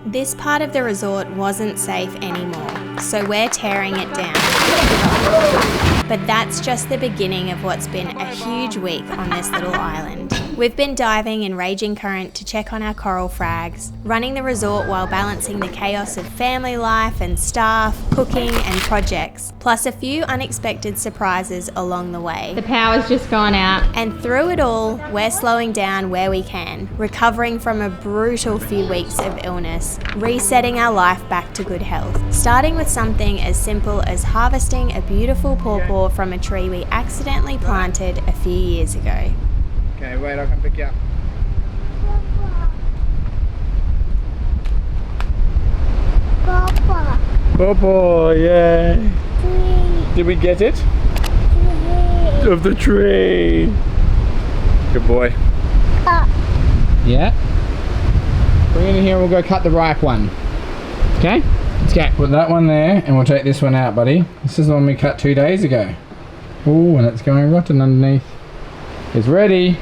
This part of the resort wasn't safe anymore, so we're tearing it down. But that's just the beginning of what's been a huge week on this little island. We've been diving in raging current to check on our coral frags, running the resort while balancing the chaos of family life and staff, cooking and projects, plus a few unexpected surprises along the way. The power's just gone out. And through it all, we're slowing down where we can, recovering from a brutal few weeks of illness, resetting our life back to good health, starting with something as simple as harvesting a beautiful pawpaw from a tree we accidentally planted a few years ago. Okay, wait, I can pick you up. Papa. Porpaw, yeah. Tree. Did we get it? Tree. Of the tree. Good boy. Yeah. Bring it in here and we'll go cut the ripe one. Okay? Let's go. Put that one there and we'll take this one out, buddy. This is the one we cut 2 days ago. Oh, and it's going rotten underneath. It's ready.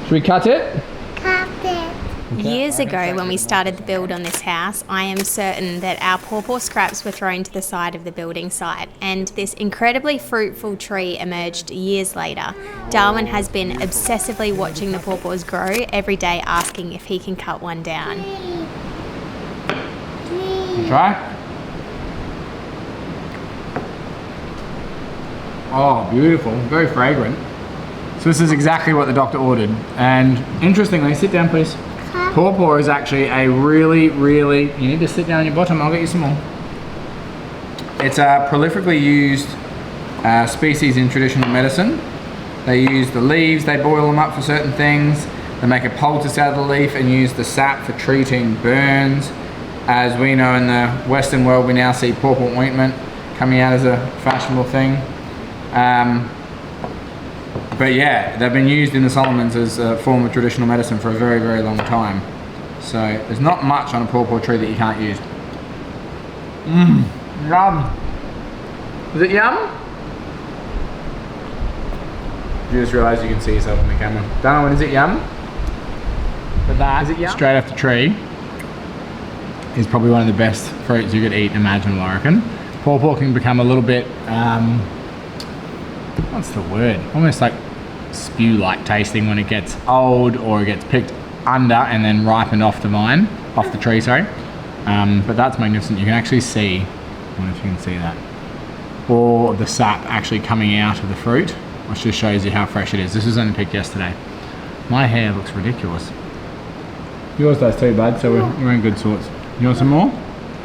Should we cut it? Cut it. Okay. Years ago, when we started the build on this house, I am certain that our pawpaw scraps were thrown to the side of the building site, and this incredibly fruitful tree emerged years later. Darwin has been obsessively watching the pawpaws grow every day, asking if he can cut one down. You try? Oh, beautiful. Very fragrant. So this is exactly what the doctor ordered. And interestingly, sit down please. Porpaw is actually a really, you need to sit down on your bottom, I'll get you some more. It's a prolifically used species in traditional medicine. They use the leaves, they boil them up for certain things. They make a poultice out of the leaf and use the sap for treating burns. As we know in the Western world, we now see pawpaw ointment coming out as a fashionable thing. But yeah, they've been used in the Solomons as a form of traditional medicine for a very, very long time. So there's not much on a pawpaw tree that you can't use. Yum. Is it yum? You just realise you can see yourself on the camera. Darwin, is it yum? But that, is it yum? Straight off the tree is probably one of the best fruits you could eat imaginable, I reckon. Pawpaw can become a little bit, what's the word? Almost like spew-like tasting when it gets old or it gets picked under and then ripened off the vine, off the tree, sorry. But that's magnificent. You can actually see, I don't know if you can see that, or the sap actually coming out of the fruit, which just shows you how fresh it is. This was only picked yesterday. My hair looks ridiculous. Yours does too, bud, so we're in good sorts. You want some more?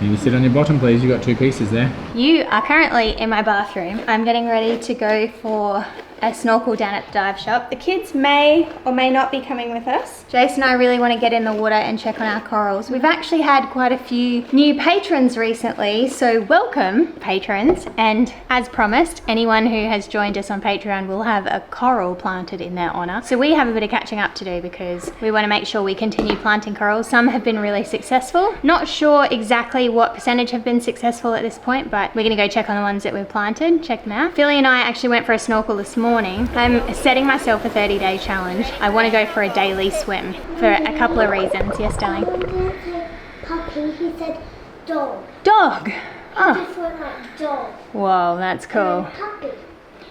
You need to sit on your bottom, please. You got 2 pieces there. You are currently in my bathroom. I'm getting ready to go for a snorkel down at the dive shop. The kids may or may not be coming with us. Jason and I really want to get in the water and check on our corals. We've actually had quite a few new patrons recently, so welcome patrons. And as promised, anyone who has joined us on Patreon will have a coral planted in their honor. So we have a bit of catching up to do because we want to make sure we continue planting corals. Some have been really successful. Not sure exactly what percentage have been successful at this point, but we're gonna go check on the ones that we've planted, check them out. Philly and I actually went for a snorkel this morning. I'm setting myself a 30-day challenge. I want to go for a daily swim for a couple of reasons. Yes, darling? Puppy, he said dog. Dog? I just went like dog. Whoa, that's cool. Puppy.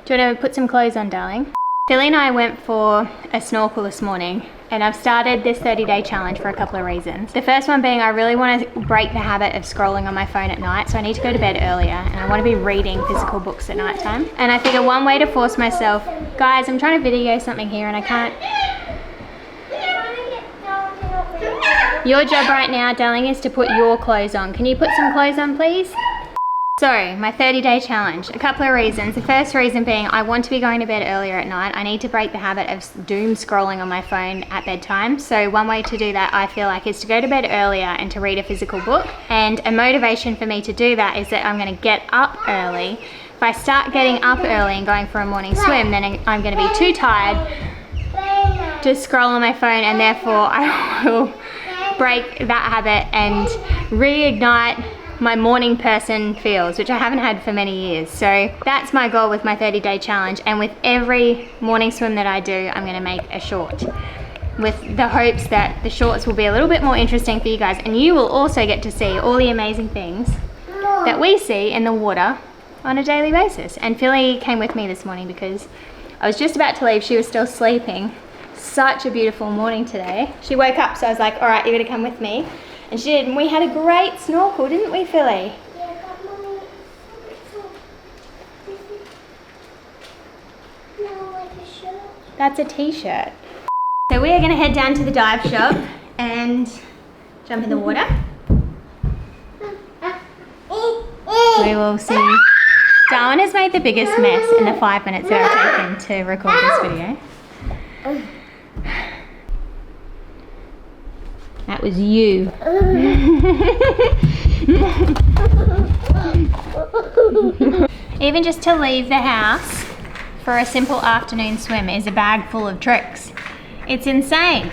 Do you want to put some clothes on, darling? Philly and I went for a snorkel this morning, and I've started this 30-day challenge for a couple of reasons. The first one being I really want to break the habit of scrolling on my phone at night, so I need to go to bed earlier and I want to be reading physical books at night time. And I figure one way to force myself, guys, I'm trying to video something here and I can't. Your job right now, darling, is to put your clothes on. Can you put some clothes on, please? So, my 30-day challenge, a couple of reasons. The first reason being I want to be going to bed earlier at night. I need to break the habit of doom scrolling on my phone at bedtime. So one way to do that, I feel like, is to go to bed earlier and to read a physical book. And a motivation for me to do that is that I'm going to get up early. If I start getting up early and going for a morning swim, then I'm going to be too tired to scroll on my phone, and therefore I will break that habit and reignite my morning person feels, which I haven't had for many years. So that's my goal with my 30-day challenge, and with every morning swim that I do, I'm going to make a short. with the hopes that the shorts will be a little bit more interesting for you guys, and you will also get to see all the amazing things that we see in the water on a daily basis. And Philly came with me this morning because I was just about to leave. She was still sleeping. Such a beautiful morning today. She woke up, so I was like, all right, you're gonna come with me. And she did, and we had a great snorkel, didn't we, Philly? Yeah, but Mommy, no, like a shirt. That's a t-shirt. So we are gonna head down to the dive shop and jump in the water. We will see. Darwin has made the biggest mess in the 5 minutes that I've taken to record this video. That was you. Even just to leave the house for a simple afternoon swim is a bag full of tricks. It's insane.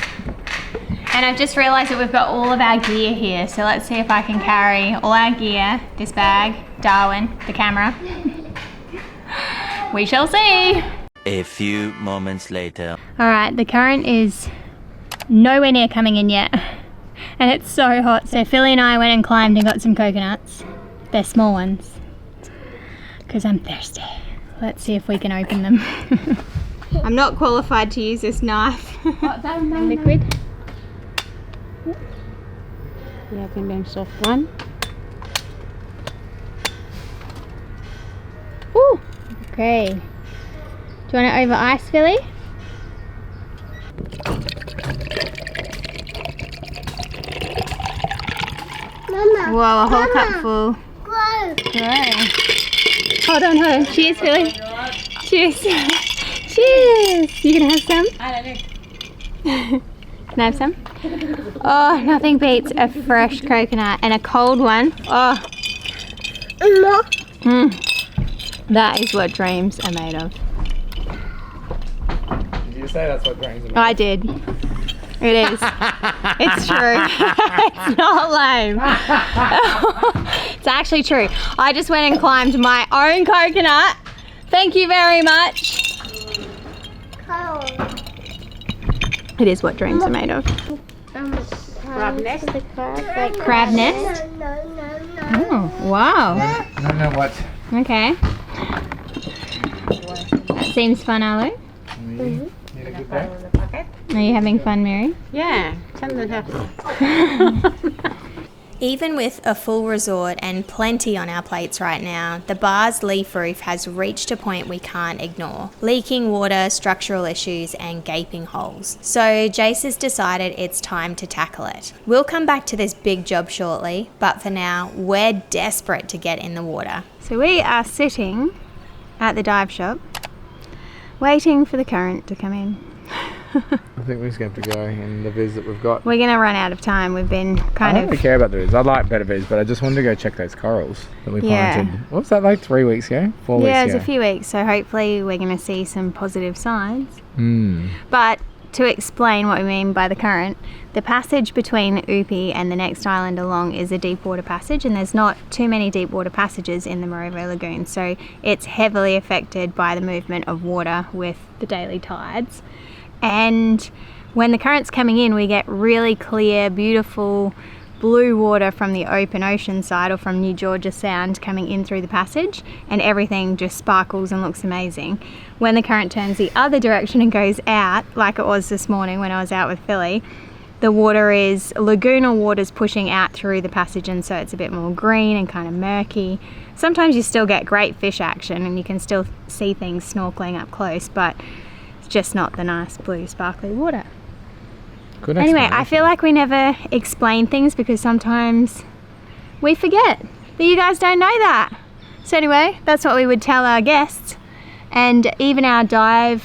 And I've just realised that we've got all of our gear here, so let's see if I can carry all our gear, this bag, Darwin, the camera. We shall see. A few moments later. Alright, the current is nowhere near coming in yet, and it's so hot. So Philly and I went and climbed and got some coconuts. They're small ones, because I'm thirsty. Let's see if we can open them. I'm not qualified to use this knife. What's that Liquid. Yeah, I think them soft one. Ooh, okay. Do you want it over ice, Philly? Mama, Whoa, a whole cup full. go. Right. Hold on, hold on. Cheers, Philly. Cheers. Cheers. You gonna have some? I don't know. Can I have some? Oh, nothing beats a fresh coconut and a cold one. Oh. That is what dreams are made of. Did you say that's what dreams are made? I did. It is. It's true. It's not lame. It's actually true. I just went and climbed my own coconut. Thank you very much. It is what dreams are made of. Crab nest. Crab nest? No. Oh, wow. No, what? Okay. That seems fun, Arlo. Need a good day? Are you having fun, Mary? Yeah, something happened. Even with a full resort and plenty on our plates right now, the bar's leaf roof has reached a point we can't ignore. Leaking water, structural issues and gaping holes. So Jace has decided it's time to tackle it. We'll come back to this big job shortly, but for now, we're desperate to get in the water. So we are sitting at the dive shop, waiting for the current to come in. I think we're just going to have to go in the viz that we've got. We're gonna run out of time. We've been I kind don't really care about the viz. I like better viz, but I just wanted to go check those corals that we Yeah. planted. What was that, like 3 weeks ago? 4 weeks Yeah, ago? it was a few weeks, so hopefully we're gonna see some positive signs. Mm. But to explain what we mean by the current, the passage between Upi and the next island along is a deep water passage, and there's not too many deep water passages in the Morovo Lagoon, so it's heavily affected by the movement of water with the daily tides. And when the current's coming in, we get really clear, beautiful blue water from the open ocean side or from New Georgia Sound coming in through the passage, and everything just sparkles and looks amazing. When the current turns the other direction and goes out, like it was this morning when I was out with Philly, the water is, lagoonal water's pushing out through the passage, and so it's a bit more green and kind of murky. Sometimes you still get great fish action and you can still see things snorkeling up close, but it's just not the nice blue sparkly water. Good Anyway, I explanation. feel like we never explain things because sometimes we forget that you guys don't know that. So anyway, that's what we would tell our guests. And even our divers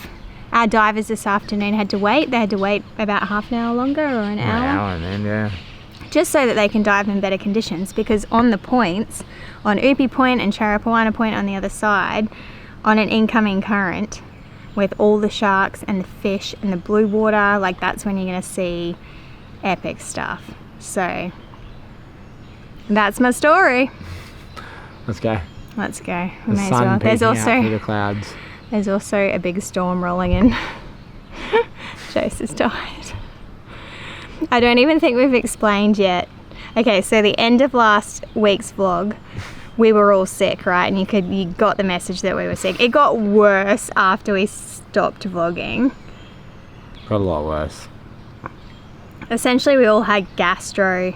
this afternoon had to wait. They had to wait about half an hour longer or an hour. An hour, then, yeah. Just so that they can dive in better conditions, because on the points, on Upi Point and Charapawana Point on the other side, on an incoming current, with all the sharks and the fish and the blue water, like that's when you're gonna see epic stuff. So that's my story. Let's go. Let's go. We The may as sun well. peeking out through the clouds. There's also a big storm rolling in. Jace is tired. I don't even think we've explained yet. Okay, so the end of last week's vlog, we were all sick, right? And you got the message that we were sick. It got worse after we stopped vlogging. Got a lot worse. Essentially, we all had gastro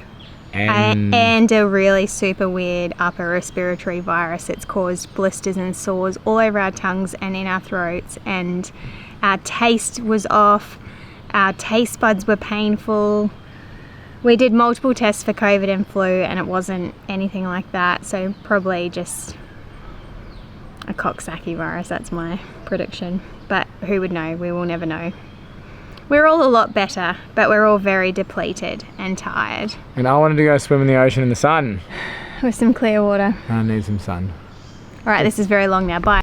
and a really super weird upper respiratory virus. It's caused blisters and sores all over our tongues and in our throats, and our taste was off. Our taste buds were painful. We did multiple tests for COVID and flu and it wasn't anything like that, so probably just a Coxsackie virus, that's my prediction. But who would know? We will never know. We're all a lot better, but we're all very depleted and tired. And I wanted to go swim in the ocean in the sun. With some clear water. I need some sun. All right, this is very long now, bye.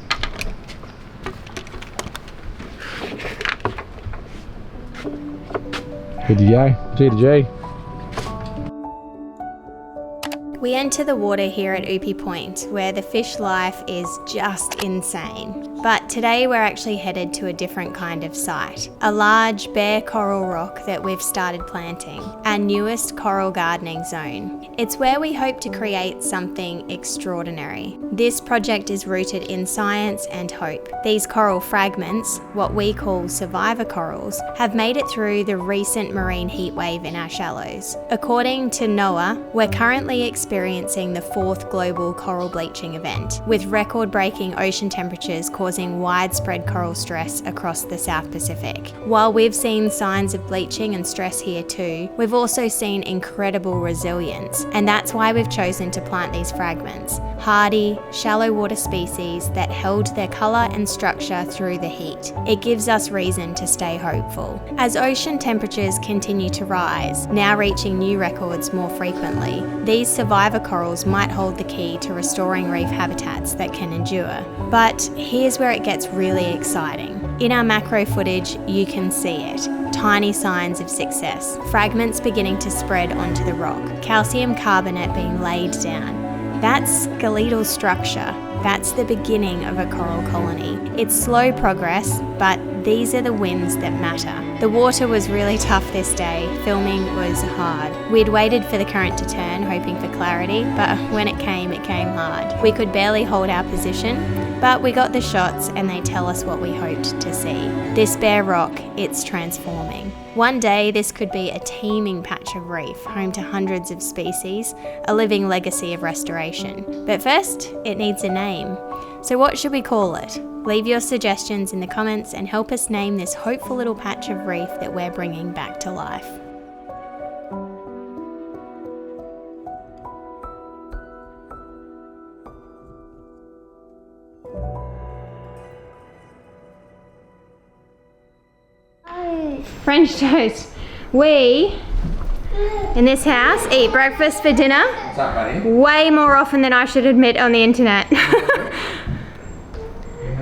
G to J, G to G. We enter the water here at Upi Point, where the fish life is just insane. But today we're actually headed to a different kind of site, a large bare coral rock that we've started planting, our newest coral gardening zone. It's where we hope to create something extraordinary. This project is rooted in science and hope. These coral fragments, what we call survivor corals, have made it through the recent marine heatwave in our shallows. According to NOAA, we're currently experiencing the 4th global coral bleaching event, with record-breaking ocean temperatures causing widespread coral stress across the South Pacific. While we've seen signs of bleaching and stress here too, we've also seen incredible resilience, and that's why we've chosen to plant these fragments. Hardy, shallow water species that held their colour and structure through the heat. It gives us reason to stay hopeful. As ocean temperatures continue to rise, now reaching new records more frequently, these survivor corals might hold the key to restoring reef habitats that can endure. But here's where it gets really exciting. In our macro footage, you can see it. Tiny signs of success. Fragments beginning to spread onto the rock. Calcium carbonate being laid down. That's skeletal structure. That's the beginning of a coral colony. It's slow progress, but these are the wins that matter. The water was really tough this day. Filming was hard. We'd waited for the current to turn, hoping for clarity, but when it came hard. We could barely hold our position, but we got the shots and they tell us what we hoped to see. This bare rock, it's transforming. One day this could be a teeming patch of reef, home to hundreds of species, a living legacy of restoration. But first, it needs a name. So what should we call it? Leave your suggestions in the comments and help us name this hopeful little patch of reef that we're bringing back to life. French toast. We, in this house, eat breakfast for dinner. What's up, buddy? Way more often than I should admit on the internet.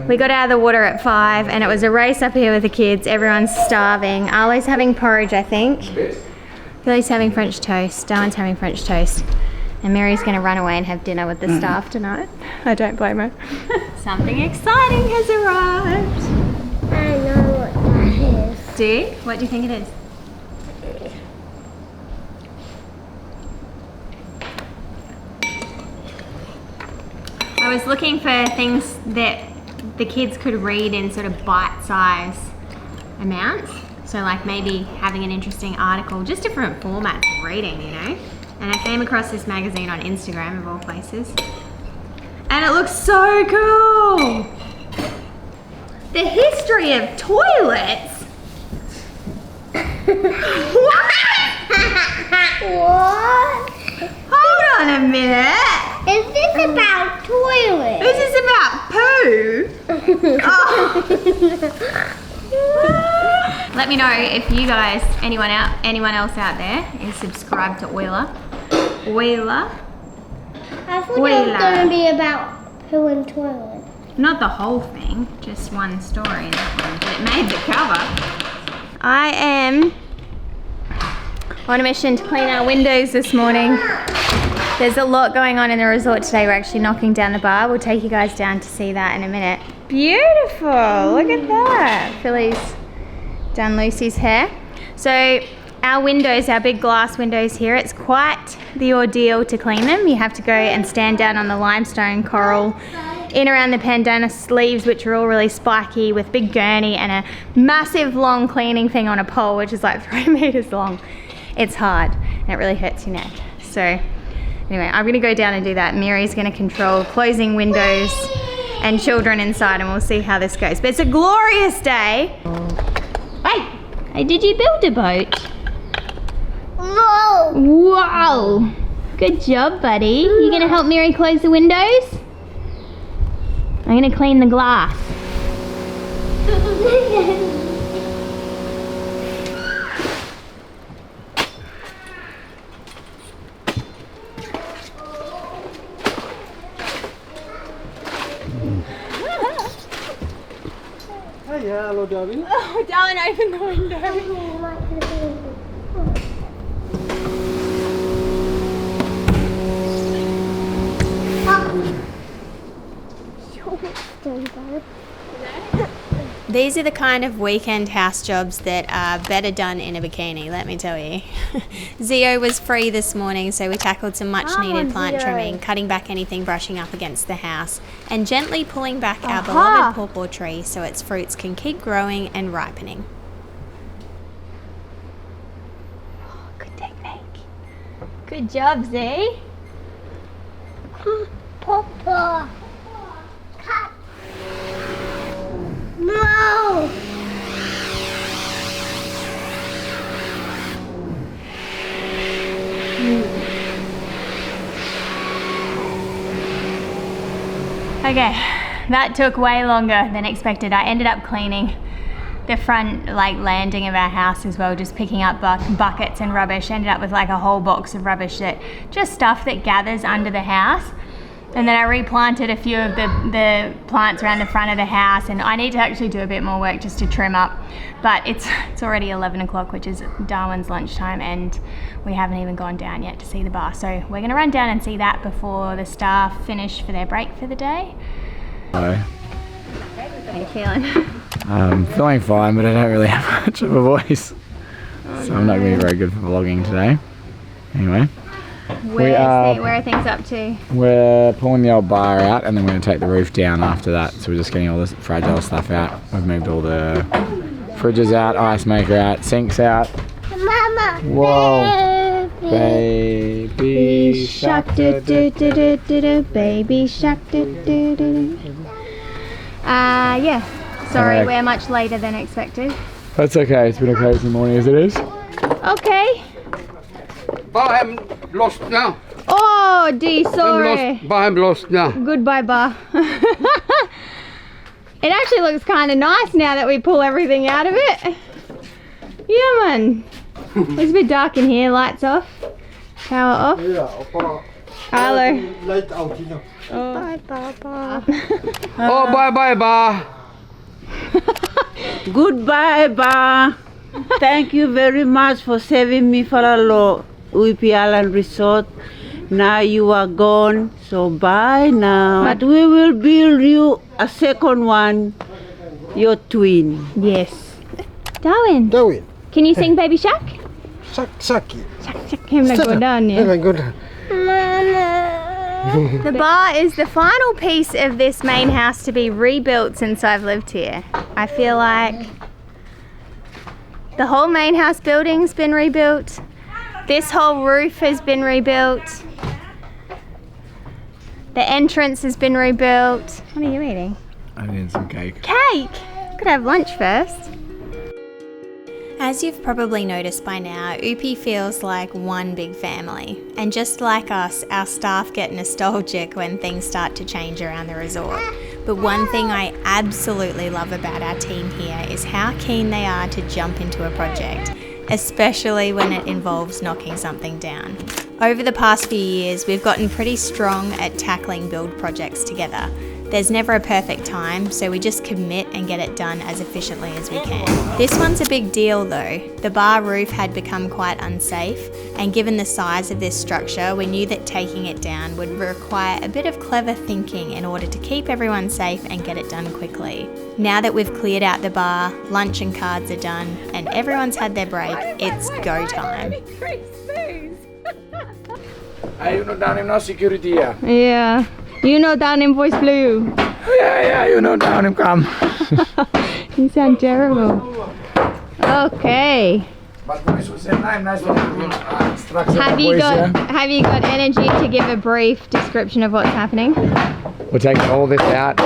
We got out of the water at 5 and it was a race up here with the kids. Everyone's starving. Arlo's having porridge, I think. Billy's having French toast. Darwin's having French toast. And Mary's going to run away and have dinner with the staff tonight. I don't blame her. Something exciting has arrived. I know what that is. Do you? What do you think it is? I was looking for things that the kids could read in sort of bite-size amounts. So like maybe having an interesting article, just different formats of reading, you know? And I came across this magazine on Instagram of all places. And it looks so cool! The history of toilets? What? What? Hold on a minute. Is this about toilets? This is about poo. Oh. Let me know if you guys, anyone else out there, is subscribed to Oiler. Oiler. I thought it was going to be about poo and toilet. Not the whole thing, just one story in that one, but it made the cover. I am on a mission to clean our windows this morning. There's a lot going on in the resort today. We're actually knocking down the bar. We'll take you guys down to see that in a minute. Beautiful, look at that. Philly's done Lucy's hair. So Our windows, our big glass windows here, it's quite the ordeal to clean them. You have to go and stand down on the limestone coral in around the pandana sleeves, which are all really spiky, with big gurney and a massive long cleaning thing on a pole, which is like 3 meters long. It's hard and it really hurts your neck. So anyway, I'm gonna go down and do that. Miri's gonna control closing windows and children inside, and we'll see how this goes. But it's a glorious day. Hey, did you build a boat? No. Wow, good job, buddy. You gonna help Miri close the windows? I'm gonna clean the glass. Hello, Darwin. Oh, Darwin, open the window. These are the kind of weekend house jobs that are better done in a bikini, let me tell you. Zio was free this morning, so we tackled some much needed plant trimming, cutting back anything brushing up against the house, and gently pulling back our beloved pawpaw tree so its fruits can keep growing and ripening. Good technique. Good job, Z. Papa. No. Okay, that took way longer than expected. I ended up cleaning the front landing of our house as well, just picking up buckets and rubbish. Ended up with like a whole box of rubbish, that just stuff that gathers under the house. And then I replanted a few of the plants around the front of the house, and I need to actually do a bit more work just to trim up. But it's already 11 o'clock, which is Darwin's lunchtime, and we haven't even gone down yet to see the bar. So we're gonna run down and see that before the staff finish for their break for the day. Hello. How are you feeling? I'm feeling fine, but I don't really have much of a voice. So I'm not going to be very good for vlogging today. Anyway. Where are things up to? We're pulling the old bar out, and then we're going to take the roof down after that. So we're just getting all this fragile stuff out. We've moved all the fridges out, ice maker out, sinks out. Mama. Whoa. Baby shark, do do do do do do. Baby shark, do do do do. Yeah. Sorry, we're much later than expected. That's okay. It's been a crazy morning as it is. Okay. I'm lost now. Oh, Dee, sorry. I'm lost now. Goodbye, Bar. It actually looks kind of nice now that we pull everything out of it. Yeah, man. It's a bit dark in here. Lights off. Power off. Hello. Light out, you know. Bye, Papa. Oh, bye, Ba. Goodbye, Ba. Thank you very much for saving me for a Whippy Island Resort. Now you are gone, so bye now. But we will build you a second one, your twin. Yes. Darwin. Darwin. Can you sing Baby Shark? Saki. Him na go down, yeah. The bar is the final piece of this main house to be rebuilt since I've lived here. I feel like the whole main house building's been rebuilt. This whole roof has been rebuilt. The entrance has been rebuilt. What are you eating? I need some cake. Cake! Could have lunch first. As you've probably noticed by now, Upi feels like one big family. And just like us, our staff get nostalgic when things start to change around the resort. But one thing I absolutely love about our team here is how keen they are to jump into a project, especially when it involves knocking something down. Over the past few years, we've gotten pretty strong at tackling build projects together. There's never a perfect time, so we just commit and get it done as efficiently as we can. This one's a big deal though. The bar roof had become quite unsafe, and given the size of this structure, we knew that taking it down would require a bit of clever thinking in order to keep everyone safe and get it done quickly. Now that we've cleared out the bar, lunch and cards are done, and everyone's had their break, it's go time. You know down him no security here. Yeah. You know down in voice blue. Yeah, you know down him come. You sound terrible. Okay. But boys was nice structure. Have you got energy to give a brief description of what's happening? We're taking all this out.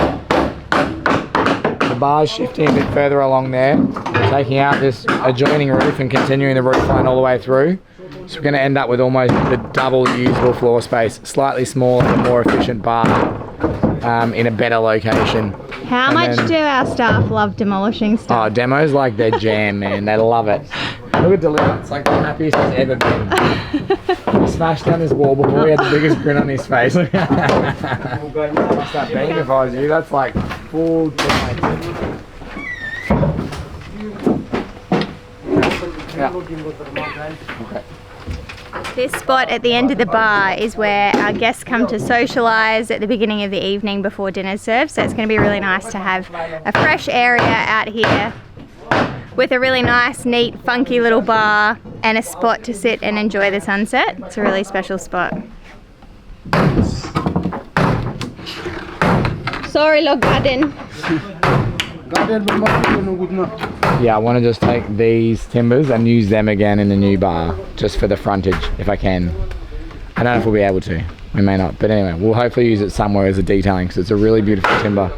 The bar's shifting a bit further along there. We're taking out this adjoining roof and continuing the roof line all the way through. So we're going to end up with almost the double usable floor space, slightly smaller and more efficient bar in a better location. How much do our staff love demolishing stuff? Oh, demos like their jam, man. They love it. Look at Deliver. It's like the happiest he's ever been. He smashed down this wall before. He had the biggest grin on his face. What's that beam if I was you? That's like full joint. Yeah. Okay. This spot at the end of the bar is where our guests come to socialise at the beginning of the evening before dinner's served. So it's going to be really nice to have a fresh area out here with a really nice, neat, funky little bar and a spot to sit and enjoy the sunset. It's a really special spot. Sorry, log garden. Yeah, I want to just take these timbers and use them again in the new bar, just for the frontage, if I can. I don't know if we'll be able to. We may not. But anyway, we'll hopefully use it somewhere as a detailing, because it's a really beautiful timber.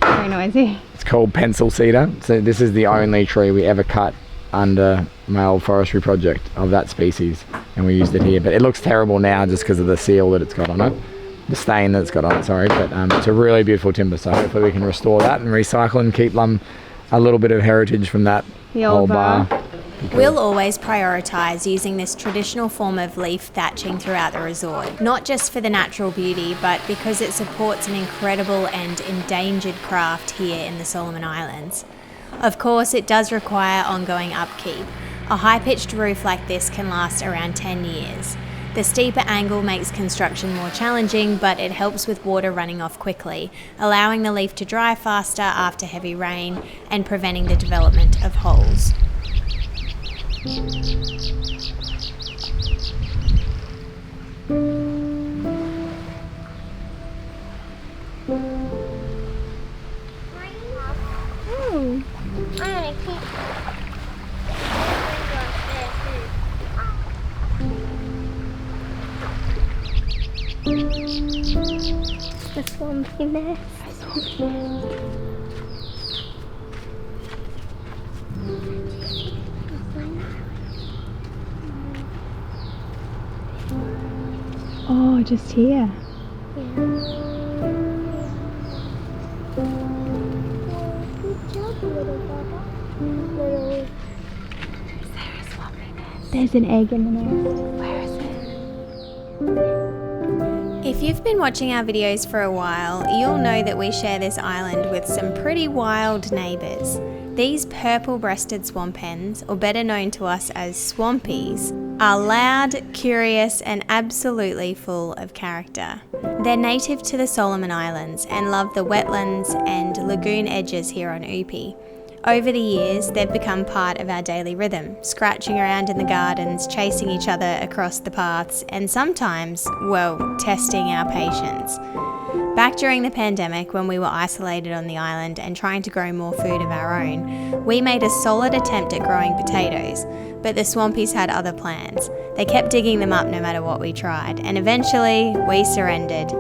Very noisy. It's called pencil cedar. So this is the only tree we ever cut under my old forestry project of that species. And we used it here. But it looks terrible now just because of the seal that it's got on it. The stain that it's got on it, sorry, but it's a really beautiful timber, so hopefully we can restore that and recycle and keep a little bit of heritage from that old bar. We'll always prioritise using this traditional form of leaf thatching throughout the resort, not just for the natural beauty, but because it supports an incredible and endangered craft here in the Solomon Islands. Of course, it does require ongoing upkeep. A high-pitched roof like this can last around 10 years. The steeper angle makes construction more challenging, but it helps with water running off quickly, allowing the leaf to dry faster after heavy rain and preventing the development of holes. The swampy nest. Oh, just here. Good job, little Baba. Little... There's an egg in the nest. Where is it? If you've been watching our videos for a while, you'll know that we share this island with some pretty wild neighbours. These purple-breasted swamp hens, or better known to us as swampies, are loud, curious and absolutely full of character. They're native to the Solomon Islands and love the wetlands and lagoon edges here on Upi. Over the years, they've become part of our daily rhythm, scratching around in the gardens, chasing each other across the paths, and sometimes, well, testing our patience. Back during the pandemic, when we were isolated on the island and trying to grow more food of our own, we made a solid attempt at growing potatoes, but the swampies had other plans. They kept digging them up no matter what we tried, and eventually, we surrendered.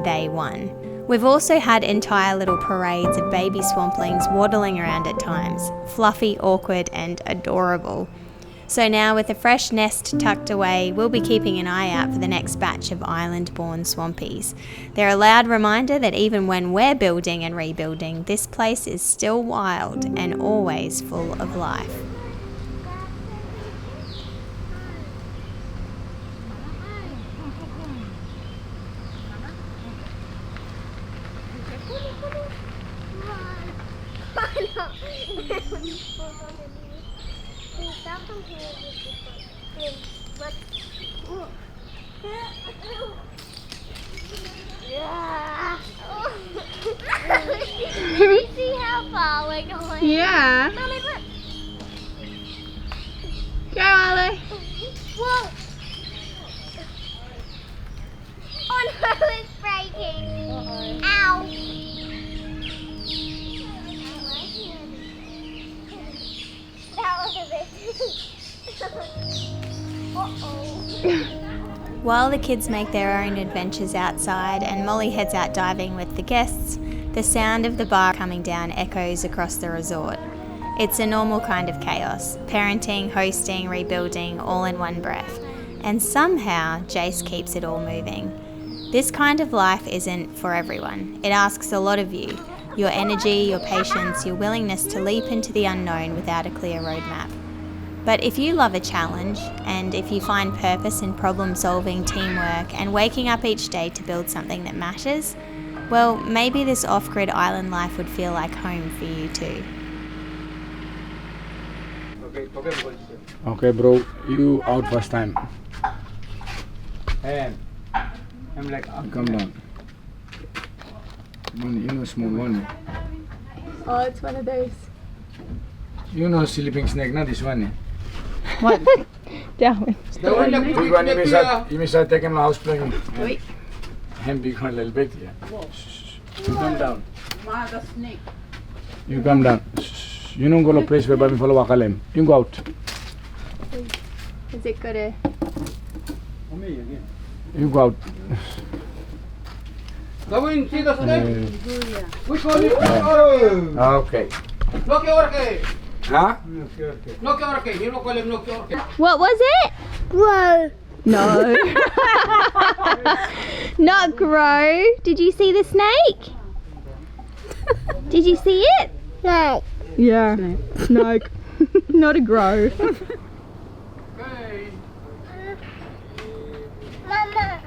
They won. We've also had entire little parades of baby swamplings waddling around at times, fluffy, awkward and adorable. So now with a fresh nest tucked away, we'll be keeping an eye out for the next batch of island-born swampies. They're a loud reminder that even when we're building and rebuilding, this place is still wild and always full of life. Yeah. Can you see how far we're going? Yeah. Mommy, look. Go, Ollie. Whoa. Oh no, it's breaking. Ow. That was a bit. Uh-oh. While the kids make their own adventures outside and Molly heads out diving with the guests, the sound of the bar coming down echoes across the resort. It's a normal kind of chaos, parenting, hosting, rebuilding, all in one breath. And somehow, Jace keeps it all moving. This kind of life isn't for everyone. It asks a lot of you. Your energy, your patience, your willingness to leap into the unknown without a clear roadmap. But if you love a challenge, and if you find purpose in problem solving, teamwork, and waking up each day to build something that matters, well, maybe this off-grid island life would feel like home for you too. Okay, bro, you out first time. And I'm like, come down. One, you know, small one. Oh, it's one of those. You know, sleeping snake, not this one. What? Down. Big one, you may start taking my house playing. Wait. Him big one a little bit, yeah. You come down. Mother snake. You come down. You don't go to a place where I follow Wakalem. You go out. Is it good? You go out. Okay. Huh? What was it? Whoa. No. Not grow. Did you see the snake? Did you see it? No. Yeah. No. Not a grow. Mama.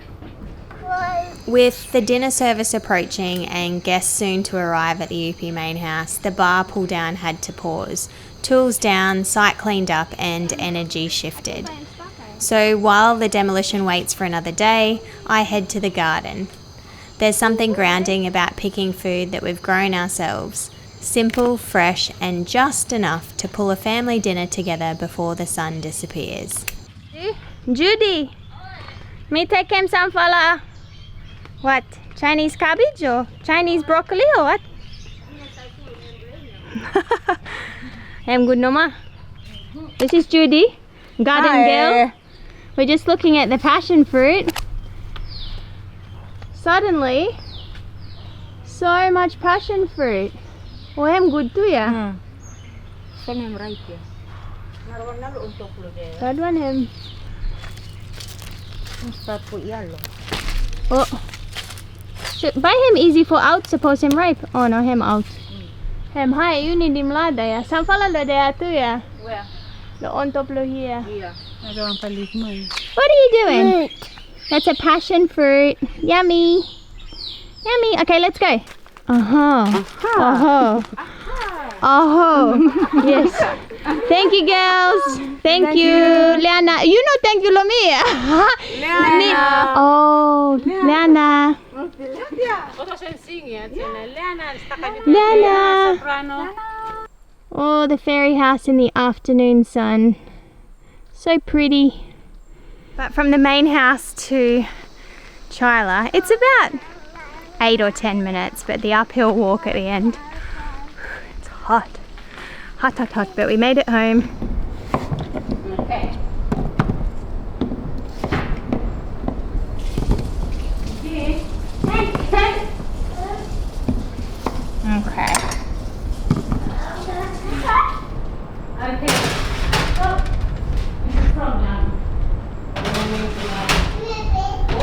Whoa. With the dinner service approaching and guests soon to arrive at the UP main house, the bar pull down had to pause. Tools down, site cleaned up, and energy shifted. So while the demolition waits for another day, I head to the garden. There's something grounding about picking food that we've grown ourselves. Simple, fresh, and just enough to pull a family dinner together before the sun disappears. Judy, me take him some fala. What? Chinese cabbage or Chinese broccoli or what? I'm good, Noma. This is Judy, garden girl. We're just looking at the passion fruit. Suddenly, so much passion fruit. Oh, I'm good too, yeah. That one, him. Oh. Should buy him easy for out, suppose him ripe. Oh no, him out. Him high, you need him lada, yeah. Some fella there too, yeah. Where? The on top of here. Yeah. I don't believe mine. What are you doing? That's a passion fruit. Yummy. Yummy. Okay, let's go. Yes. Thank you, girls. Thank you. Liana. You know thank you, Lomia. Liana. Oh, Liana. Liana. Oh, the fairy house in the afternoon sun. So pretty. But from the main house to Chyla, it's about 8 or 10 minutes, but the uphill walk at the end. It's hot. Hot, hot, hot, but we made it home. Okay. Okay.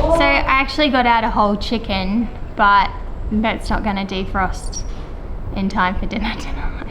So I actually got out a whole chicken, but that's not going to defrost in time for dinner tonight.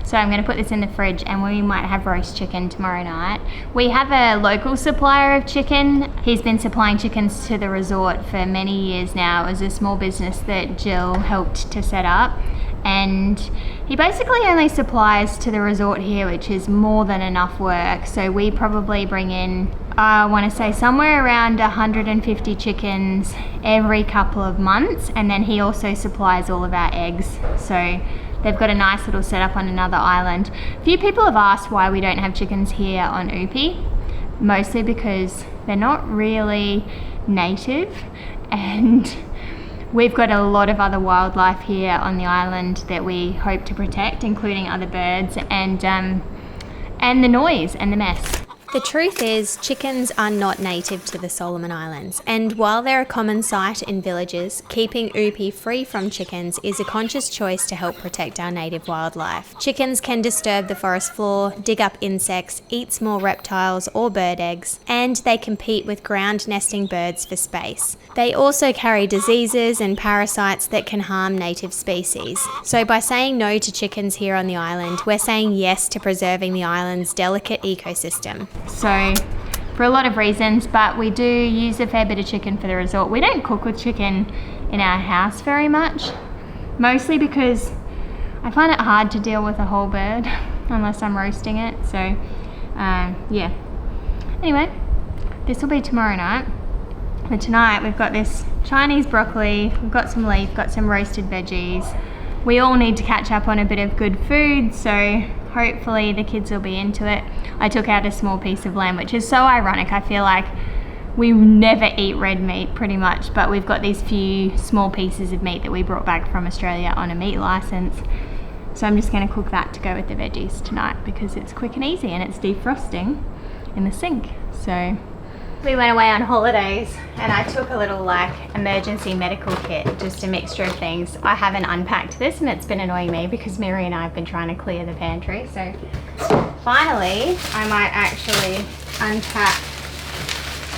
So I'm going to put this in the fridge and we might have roast chicken tomorrow night. We have a local supplier of chicken. He's been supplying chickens to the resort for many years now. It was a small business that Jill helped to set up. and he basically only supplies to the resort here, which is more than enough work. So we probably bring in, I want to say somewhere around 150 chickens every couple of months, and then he also supplies all of our eggs. So they've got a nice little setup on another island. A few people have asked why we don't have chickens here on Upi, mostly because they're not really native, and we've got a lot of other wildlife here on the island that we hope to protect, including other birds and the noise and the mess. The truth is, chickens are not native to the Solomon Islands, and while they're a common sight in villages, keeping Upi free from chickens is a conscious choice to help protect our native wildlife. Chickens can disturb the forest floor, dig up insects, eat small reptiles or bird eggs, and they compete with ground nesting birds for space. They also carry diseases and parasites that can harm native species. So by saying no to chickens here on the island, we're saying yes to preserving the island's delicate ecosystem. So for a lot of reasons, but we do use a fair bit of chicken for the resort. We don't cook with chicken in our house very much, mostly because I find it hard to deal with a whole bird unless I'm roasting it. So yeah, anyway, this will be tomorrow night. But tonight we've got this Chinese broccoli, we've got some leaf, got some roasted veggies. We all need to catch up on a bit of good food, so hopefully the kids will be into it. I took out a small piece of lamb, which is so ironic. I feel like we never eat red meat pretty much, but we've got these few small pieces of meat that we brought back from Australia on a meat license. So I'm just gonna cook that to go with the veggies tonight because it's quick and easy and it's defrosting in the sink. So we went away on holidays and I took a little like emergency medical kit, just a mixture of things. I haven't unpacked this and it's been annoying me because Mary and I have been trying to clear the pantry. So finally, I might actually unpack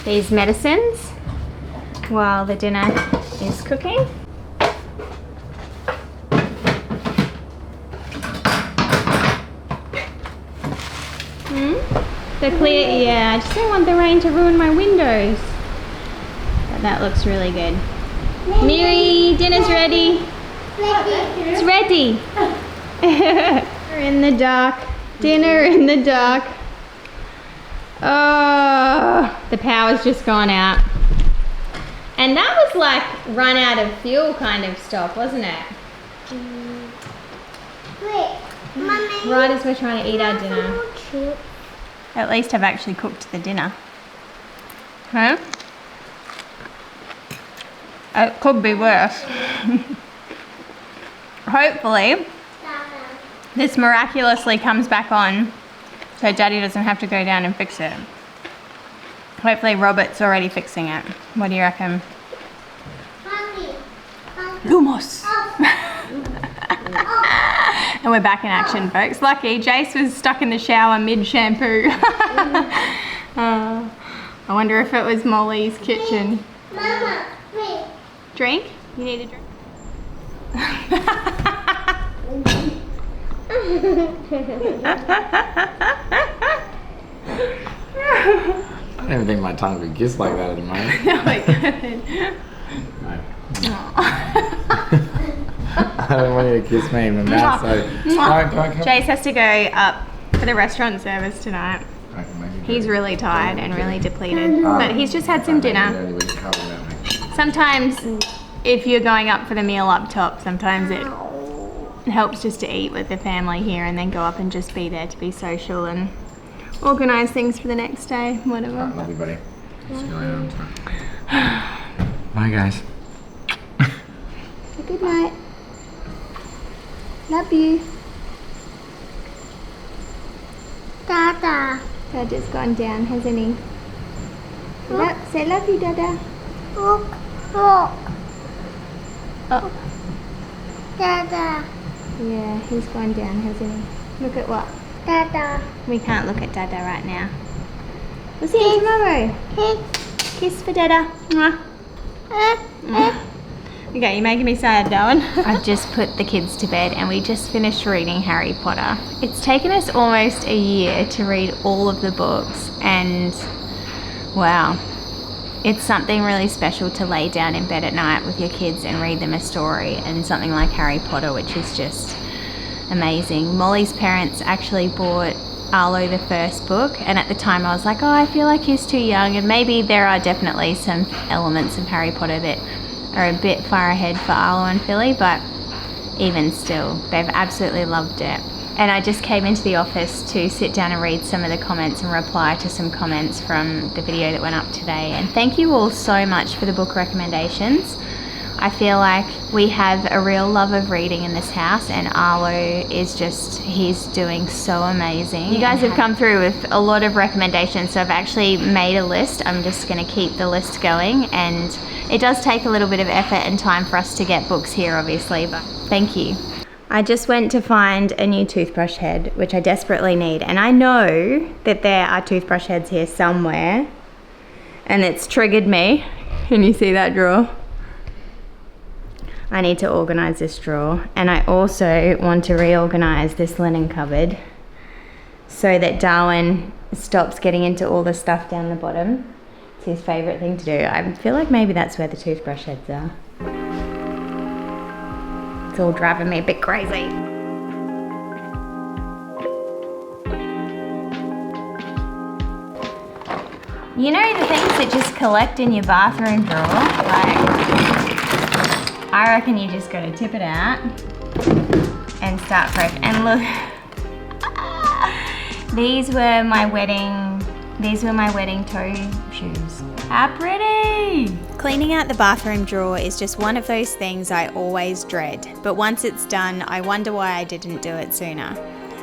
these medicines while the dinner is cooking. The clear, yeah, I just don't want the rain to ruin my windows. But that looks really good. Miri, dinner's ready. It's ready. We're in the dark. Dinner in the dark. Oh, the power's just gone out. And that was like run out of fuel kind of stop, wasn't it? Wait, Mommy. Right as we're trying to eat our dinner. Cute. At least I've actually cooked the dinner. Huh? It could be worse. Hopefully, this miraculously comes back on so Daddy doesn't have to go down and fix it. Hopefully Robert's already fixing it. What do you reckon? Mommy. Lumos! And we're back in action, folks. Lucky, Jace was stuck in the shower mid-shampoo. I wonder if it was Molly's kitchen. Mama, wait. Drink? You need a drink? I don't even think my tongue could kiss like that at the moment. No, it couldn't. No. I don't want you to kiss me in my mouth, so don't come. Jace has to go up for the restaurant service tonight. Okay, maybe He's really tired and really depleted, but he's just had some dinner. Sometimes if you're going up for the meal up top, sometimes it helps just to eat with the family here and then go up and just be there to be social and organise things for the next day, whatever. Alright, love you, buddy. See you later on time. Bye, guys. Good night. Love you. Dada. Dada's gone down, hasn't he? Say love you, Dada. Look, look. Oh, Dada. yeah, he's gone down, hasn't he? Look at what? Dada. We can't look at Dada right now. We'll see you tomorrow. Kiss for Dada. Mwah. Okay, you're making me sad, Darwin. I've just put the kids to bed and we just finished reading Harry Potter. It's taken us almost a year to read all of the books and wow, It's something really special to lay down in bed at night with your kids and read them a story, and something like Harry Potter, which is just amazing. Molly's parents actually bought Arlo the first book, and at the time I was like, oh, I feel like he's too young, and maybe there are definitely some elements of Harry Potter that are a bit far ahead for Arlo and Philly, but even still, they've absolutely loved it. And I just came into the office to sit down and read some of the comments and reply to some comments from the video that went up today. And thank you all so much for the book recommendations. I feel like we have a real love of reading in this house, and Arlo is just, he's doing so amazing. You guys have come through with a lot of recommendations, so I've actually made a list. I'm just going to keep the list going, and it does take a little bit of effort and time for us to get books here, obviously, but thank you. I just went to find a new toothbrush head, which I desperately need, and I know that there are toothbrush heads here somewhere, and it's triggered me. Can you see that drawer? I need to organise this drawer, and I also want to reorganise this linen cupboard so that Darwin stops getting into all the stuff down the bottom. It's his favourite thing to do. I feel like maybe that's where the toothbrush heads are. It's all driving me a bit crazy. You know the things that just collect in your bathroom drawer? Like, I reckon you just gotta tip it out and start fresh. And look, these were my wedding toe shoes. How pretty! Cleaning out the bathroom drawer is just one of those things I always dread, but once it's done, I wonder why I didn't do it sooner.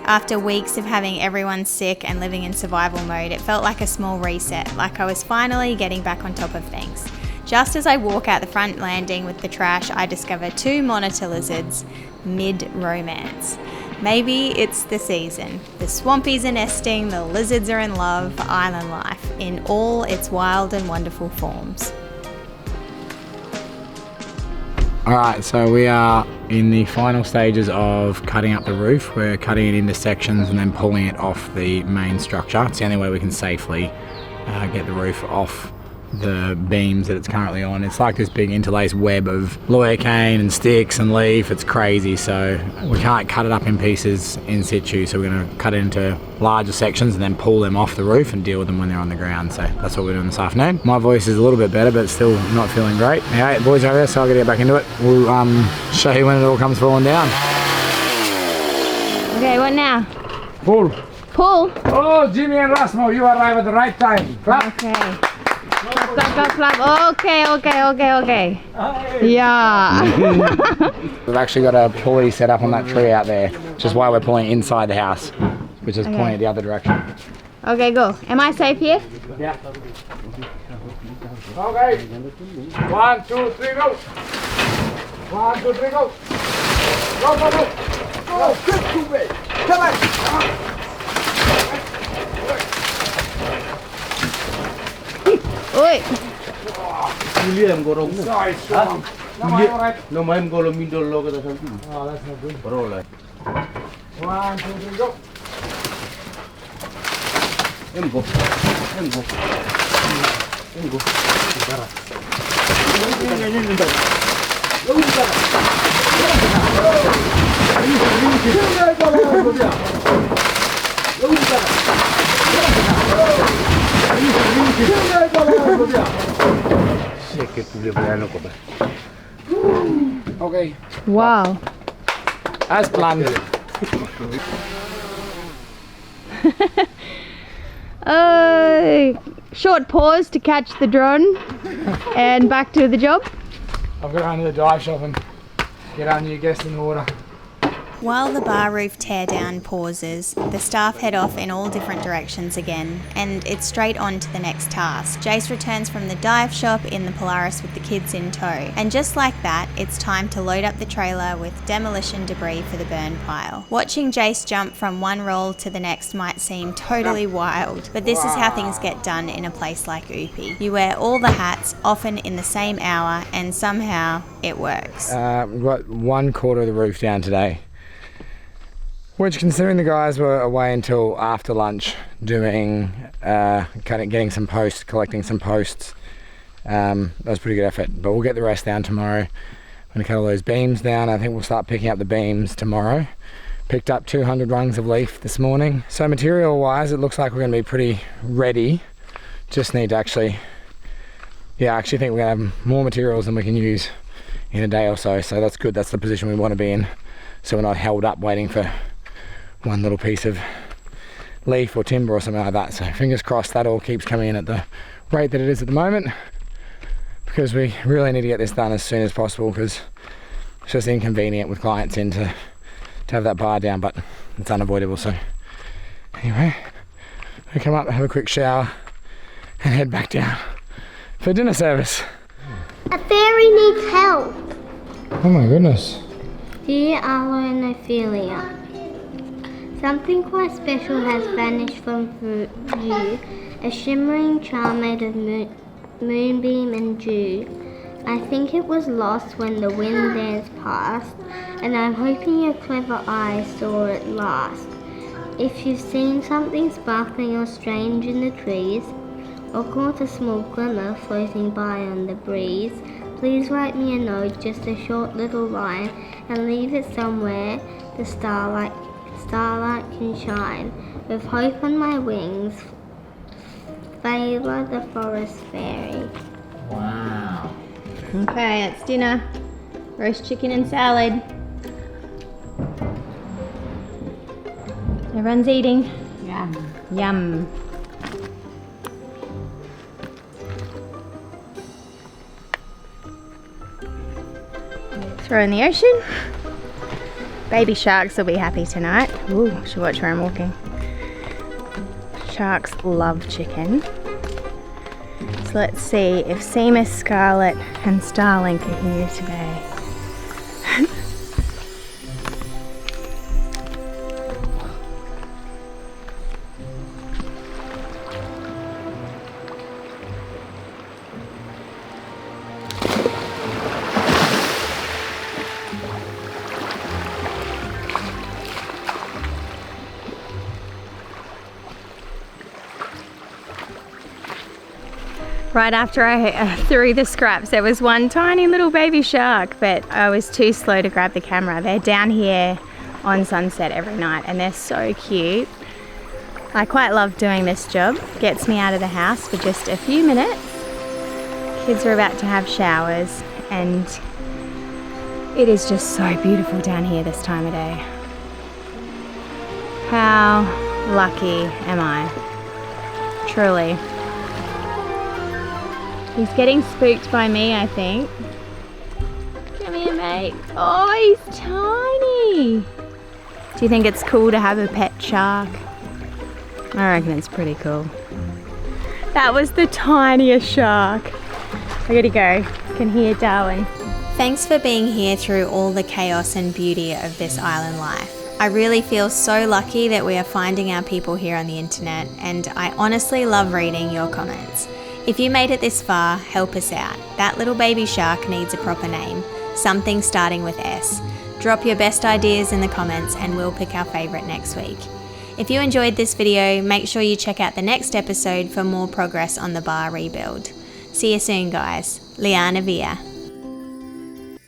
After weeks of having everyone sick and living in survival mode, it felt like a small reset, like I was finally getting back on top of things. Just as I walk out the front landing with the trash, I discover 2 monitor lizards mid-romance. Maybe it's the season. The swampies are nesting, the lizards are in love, island life in all its wild and wonderful forms. Alright, so we are in the final stages of cutting up the roof. We're cutting it into sections and then pulling it off the main structure. It's the only way we can safely get the roof off the beams that it's currently on. It's like this big interlaced web of lawyer cane and sticks and leaf. It's crazy, so we can't cut it up in pieces in situ, so we're going to cut it into larger sections and then pull them off the roof and deal with them when they're on the ground. So that's what we're doing this afternoon. My voice is a little bit better, but still not feeling great. Alright, the boys are over there, so I'll get back into it. We'll show you when it all comes falling down. Okay, what now? Pull. Pull? Oh, Jimmy and Rasmo, you arrive at the right time. Clap. Okay. Clap, clap. Okay. Yeah. We've actually got a pulley set up on that tree out there, which is why we're pulling inside the house, which is pointing the other direction. Okay, go. Am I safe here? Yeah. Okay. 1, 2, 3, go. 1, 2, 3, go. Go. Go, quick, too big. Come on. Oi. William go wrong. Sorry, strong. No, mine go to middle logo. Oh, that's not good. Roll like. 1, 2, 3, go. Go. Okay. Wow. As planned. Short pause to catch the drone and back to the job. I've got to run to the dive shop and get our new guest in the water. While the bar roof teardown pauses, the staff head off in all different directions again, and it's straight on to the next task. Jace returns from the dive shop in the Polaris with the kids in tow, and just like that, it's time to load up the trailer with demolition debris for the burn pile. Watching Jace jump from one roll to the next might seem totally wild, but this is how things get done in a place like Upi. You wear all the hats, often in the same hour, and somehow it works. We've got 1/4 of the roof down today. Which, considering the guys were away until after lunch doing, getting some posts, collecting some posts, That was a pretty good effort, but we'll get the rest down tomorrow. I'm gonna cut all those beams down. I think we'll start picking up the beams tomorrow. Picked up 200 rungs of leaf this morning. So material wise, it looks like we're gonna be pretty ready. Just need to actually, yeah, I actually think we're gonna have more materials than we can use in a day or so. So that's good, that's the position we wanna be in. So we're not held up waiting for one little piece of leaf or timber or something like that. So fingers crossed that all keeps coming in at the rate that it is at the moment, because we really need to get this done as soon as possible, because it's just inconvenient with clients in to have that bar down, but it's unavoidable. So anyway, we come up, have a quick shower and head back down for dinner service. A fairy needs help. Oh my goodness. Dear Arlo and Ophelia, something quite special has vanished from view, a shimmering charm made of moonbeam and dew. I think it was lost when the wind danced past, and I'm hoping your clever eyes saw it last. If you've seen something sparkling or strange in the trees, or caught a small glimmer floating by on the breeze, please write me a note, just a short little line, and leave it somewhere the starlight can shine. With hope on my wings, favor the forest fairy. Wow. Okay, it's dinner. Roast chicken and salad. Everyone's eating. Yum. Yum. Throw in the ocean. Baby sharks will be happy tonight. Ooh, I should watch where I'm walking. Sharks love chicken. So let's see if Seamus, Scarlet and Starlink are here today. Right after I threw the scraps, there was one tiny little baby shark, but I was too slow to grab the camera. They're down here on sunset every night and they're so cute. I quite love doing this job. Gets me out of the house for just a few minutes. Kids are about to have showers and it is just so beautiful down here this time of day. How lucky am I? Truly. He's getting spooked by me, I think. Come here, mate. Oh, he's tiny. Do you think it's cool to have a pet shark? I reckon it's pretty cool. That was the tiniest shark. I gotta go. I can hear Darwin. Thanks for being here through all the chaos and beauty of this island life. I really feel so lucky that we are finding our people here on the internet, and I honestly love reading your comments. If you made it this far, help us out. That little baby shark needs a proper name, something starting with S. Drop your best ideas in the comments and we'll pick our favourite next week. If you enjoyed this video, make sure you check out the next episode for more progress on the bar rebuild. See you soon, guys. Liana Via.